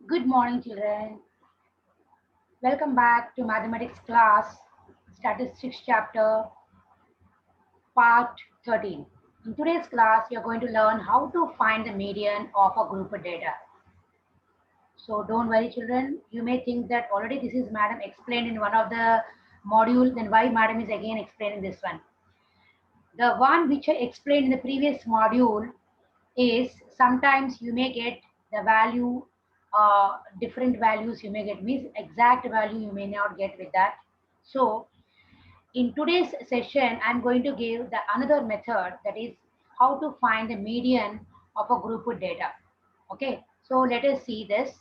Good morning, children. Welcome back to mathematics class, statistics chapter, part 13. In today's class, we are going to learn how to find the median of a group of data. So don't worry, children. You may think that already this is madam explained in one of the module, then why madam is again explaining this one. The one which I explained in the previous module is sometimes you may get the value, different values you may get, means exact value you may not get with that. So in today's session, I'm going to give the another method, that is how to find the median of a group of data. Okay, so let us see this.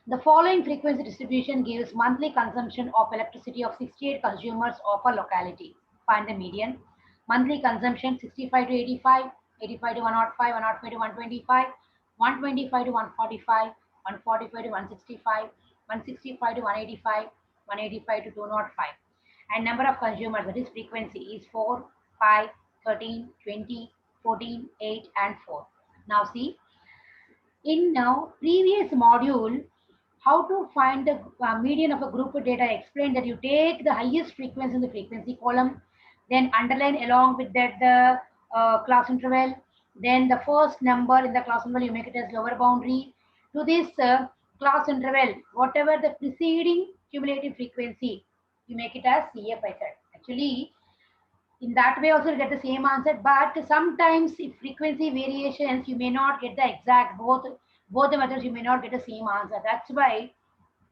The following frequency distribution gives monthly consumption of electricity of 68 consumers of a locality. Find the median. Monthly consumption 65 to 85, 85 to 105, 105 to 125, 125 to 145, 145 to 165, 165 to 185, 185 to 205. And number of consumers, that is frequency, is 4, 5, 13, 20, 14, 8, and 4. Now see, in now previous module, how to find the median of a group of data, I explained that you take the highest frequency in the frequency column, then underline along with that the class interval, then the first number in the class interval you make it as lower boundary. To this class interval, whatever the preceding cumulative frequency, you make it as CF, I said. Actually, in that way also you get the same answer, but sometimes if frequency variations you may not get the exact, both the methods you may not get the same answer. That's why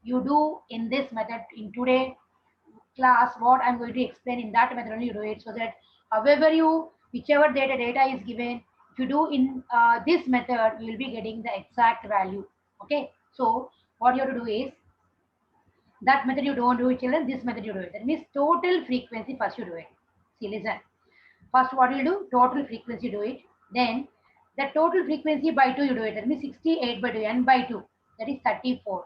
you do in this method in today class what I'm going to explain in that method only, you do it, so that however you, whichever data is given, if you do in this method you will be getting the exact value. Okay, so what you have to do is, that method you don't do it, children, this method you do it. That means total frequency first you do it. See, listen. First, what you do? Total frequency do it. Then, the total frequency by 2 you do it. That means 68 by 2, n by 2. That is 34.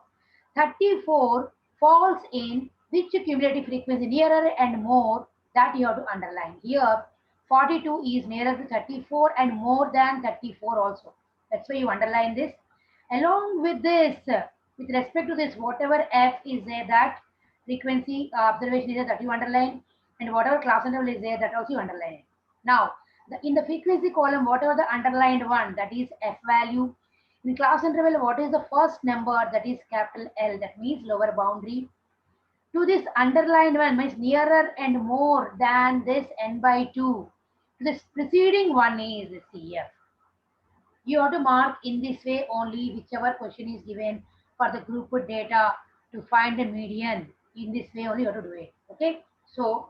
34 falls in which cumulative frequency, nearer and more, that you have to underline. Here, 42 is nearer to 34 and more than 34 also. That's why you underline this. Along with this, with respect to this, whatever f is there, that frequency observation is there, that you underline, and whatever class interval is there, that also you underline it. Now, in the frequency column, whatever the underlined one, that is f value. In class interval, what is the first number, that is capital L, that means lower boundary. To this underlined one means nearer and more than this n by 2. This preceding one is CF. You have to mark in this way only whichever question is given for the group of data to find the median. In this way only you have to do it. Okay. So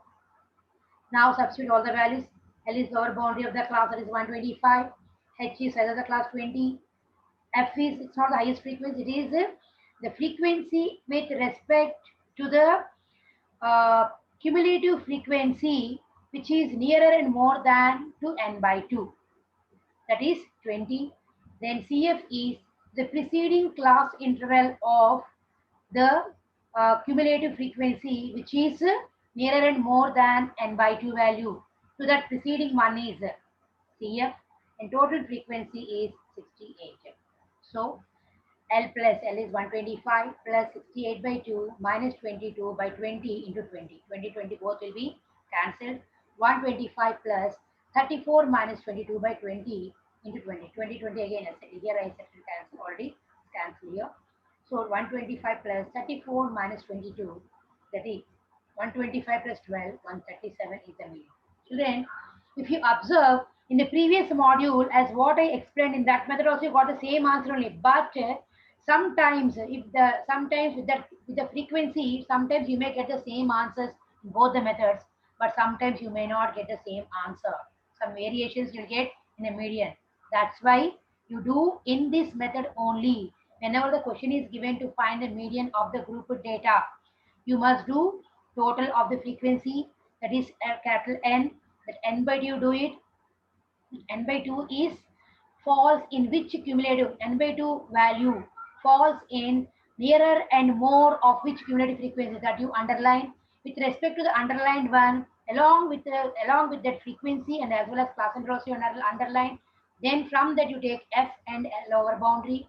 now substitute all the values. L is lower boundary of the class, that is 125. H is size of the class 20. F is, it's not the highest frequency, it is the frequency with respect to the cumulative frequency which is nearer and more than to n by 2, that is 20. Then CF is the preceding class interval of the cumulative frequency which is nearer and more than n by 2 value. So that preceding one is CF, and total frequency is 68. So L plus L is 125 plus 68 by 2 minus 22 by 20 into 20. 20, 20 both will be cancelled. 125 plus 34 minus 22 by 20 into 20. 20, 20 again I said. Here I said to cancel already. Cancel here. So 125 plus 34 minus 22, that is 125 plus 12, 137 is the median. Children, if you observe in the previous module, as what I explained in that method also you got the same answer only, but sometimes if the sometimes with the frequency, sometimes you may get the same answers in both the methods, but sometimes you may not get the same answer. Some variations you'll get in a median. That's why you do in this method only. Whenever the question is given to find the median of the group of data, you must do total of the frequency, that is capital N, that n by 2 you do it. N by 2 is falls in which cumulative, n by 2 value falls in nearer and more of which cumulative frequency, that you underline. With respect to the underlined one, along with that frequency and as well as class interval also you underline. Then from that you take f and lower boundary.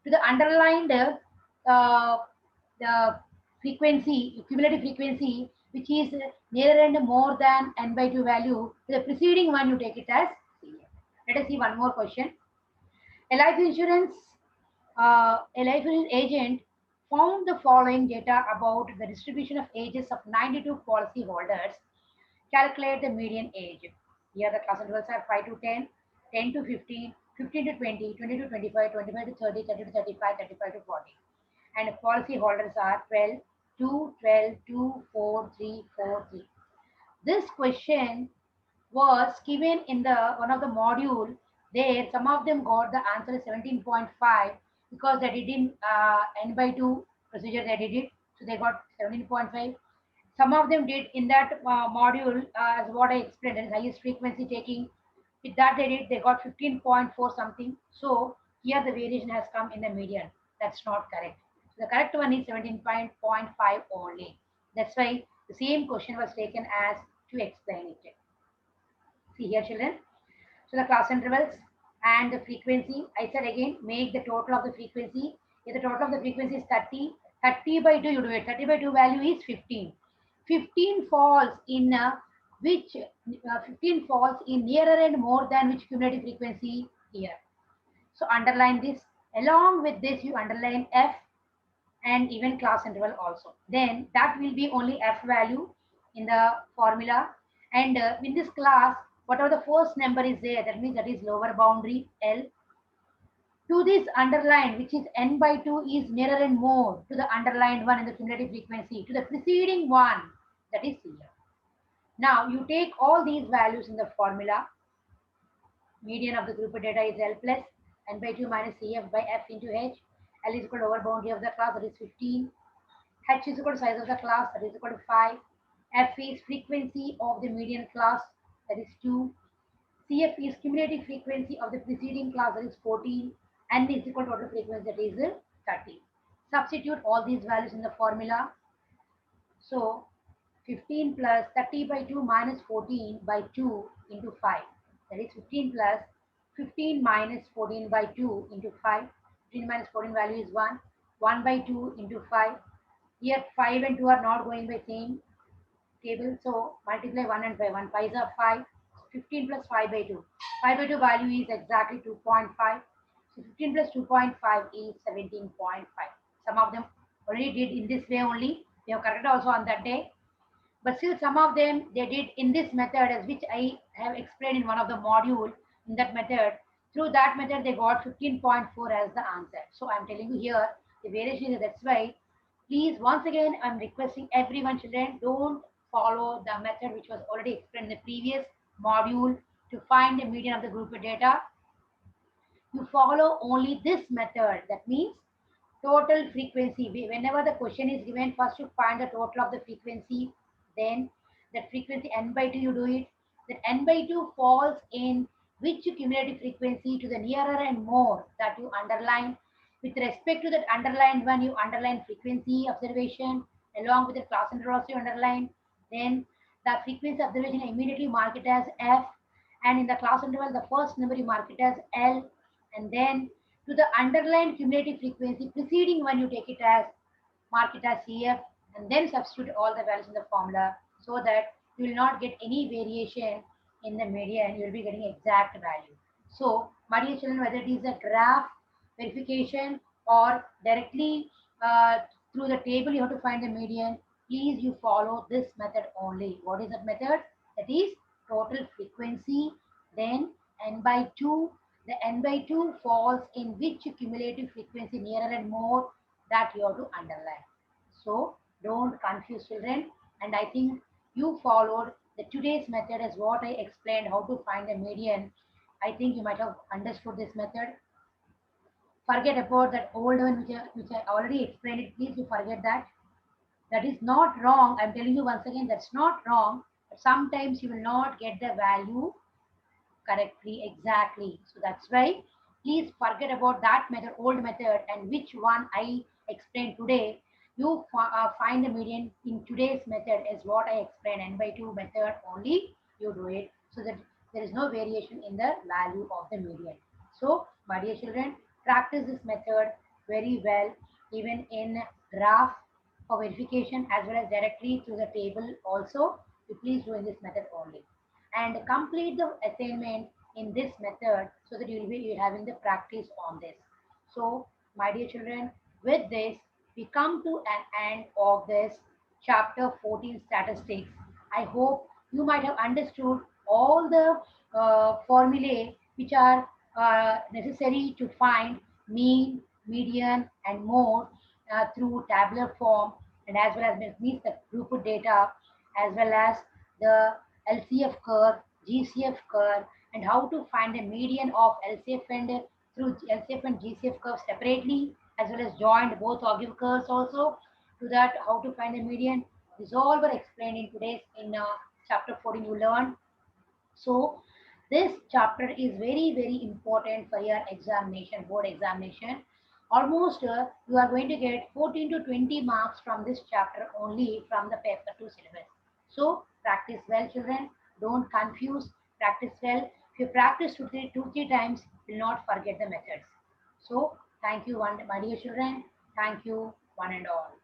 to the underlined the frequency, cumulative frequency, which is nearer and more than n by 2 value, to the preceding one you take it as CF. Let us see one more question. A life insurance agent found the following data about the distribution of ages of 92 policy holders. Calculate the median age. Here the class intervals are 5 to 10, 10 to 15, 15 to 20, 20 to 25, 25 to 30, 30 to 35, 35 to 40. And policy holders are 12, 2, 12, 2, 4, 3, 4, 3. This question was given in the one of the module. There some of them got the answer is 17.5 because they did in n by 2 procedure, they did it, so they got 17.5. Some of them did in that module as what I explained, that is highest frequency taking, with that they got 15.4 something. So here the variation has come in the median. That's not correct. So the correct one is 17.5 only. That's why the same question was taken as to explain it. See here, children. So the class intervals and the frequency. I said again, make the total of the frequency. If the total of the frequency is 30, 30 by 2, you do it. 30 by 2 value is 15. 15 falls in which 15 falls in nearer and more than which cumulative frequency here. So underline this. Along with this, you underline F and even class interval also. Then that will be only F value in the formula. And in this class, whatever the first number is there, that means that is lower boundary L. To this underlined, which is n by 2, is nearer and more to the underlined one in the cumulative frequency, to the preceding one, that is here. Now you take all these values in the formula. Median of the group data is L plus n by 2 minus CF by F into H. L is equal to lower boundary of the class, that is 15. H is equal to size of the class, that is equal to 5. F is frequency of the median class, that is 2. CF is cumulative frequency of the preceding class, that is 14. N is equal to total frequency, that is 30. Substitute all these values in the formula. So 15 plus 30 by 2 minus 14 by 2 into 5. That is 15 plus 15 minus 14 by 2 into 5. 15 minus 14 value is 1. 1 by 2 into 5. Here 5 and 2 are not going by same table. So multiply 1 and 5. 1 5s are 5. 15 plus 5 by 2. 5 by 2 value is exactly 2.5. So 15 plus 2.5 is 17.5. Some of them already did in this way only. They have corrected also on that day. But still some of them they did in this method, as which I have explained in one of the module. In that method, through that method they got 15.4 as the answer. So I'm telling you here the variation is, that's why please once again I'm requesting everyone, children, don't follow the method which was already explained in the previous module to find the median of the group data. You follow only this method, that means total frequency. Whenever the question is given, first you find the total of the frequency, then that frequency n by 2 you do it. That n by 2 falls in which cumulative frequency to the nearer and more, that you underline. With respect to that underlined one, you underline frequency observation along with the class interval also you underline. Then the frequency observation immediately mark it as F, and in the class interval the first number you mark it as L, and then to the underlined cumulative frequency preceding one you take it as mark it as CF, and then substitute all the values in the formula so that you will not get any variation in the median. You will be getting exact value. So my dear children, whether it is a graph verification or directly through the table you have to find the median, please you follow this method only. What is that method? That is total frequency, then n by 2. The n by 2 falls in which cumulative frequency nearer and more, that you have to underline. So don't confuse children, and I think you followed the today's method as what I explained how to find the median. I think you might have understood this method. Forget about that old one which I already explained it. Please you forget that. That is not wrong. I'm telling you once again, that's not wrong. But sometimes you will not get the value correctly, exactly. So that's why please forget about that method, old method, and which one I explained today. You find the median in today's method as what I explained, n by 2 method only you do it, so that there is no variation in the value of the median. So my dear children, practice this method very well, even in graph for verification as well as directly through the table also. You please do in this method only. And complete the assignment in this method so that you will be having the practice on this. So, my dear children, with this, we come to an end of this chapter 14 statistics. I hope you might have understood all the formulae which are necessary to find mean, median, and mode through tabular form, and as well as means the throughput data, as well as the LCF curve, GCF curve, and how to find the median of LCF and through LCF and GCF curves separately, as well as joined both Ogilvy curves also. To that, how to find the median. This all were explained in today's in chapter 14 you learned. So this chapter is very important for your examination, board examination. Almost you are going to get 14 to 20 marks from this chapter only from the paper 2 syllabus. So practice well, children. Don't confuse. Practice well. If you practice two, three times, you will not forget the methods. So thank you, one, my dear children. Thank you, one and all.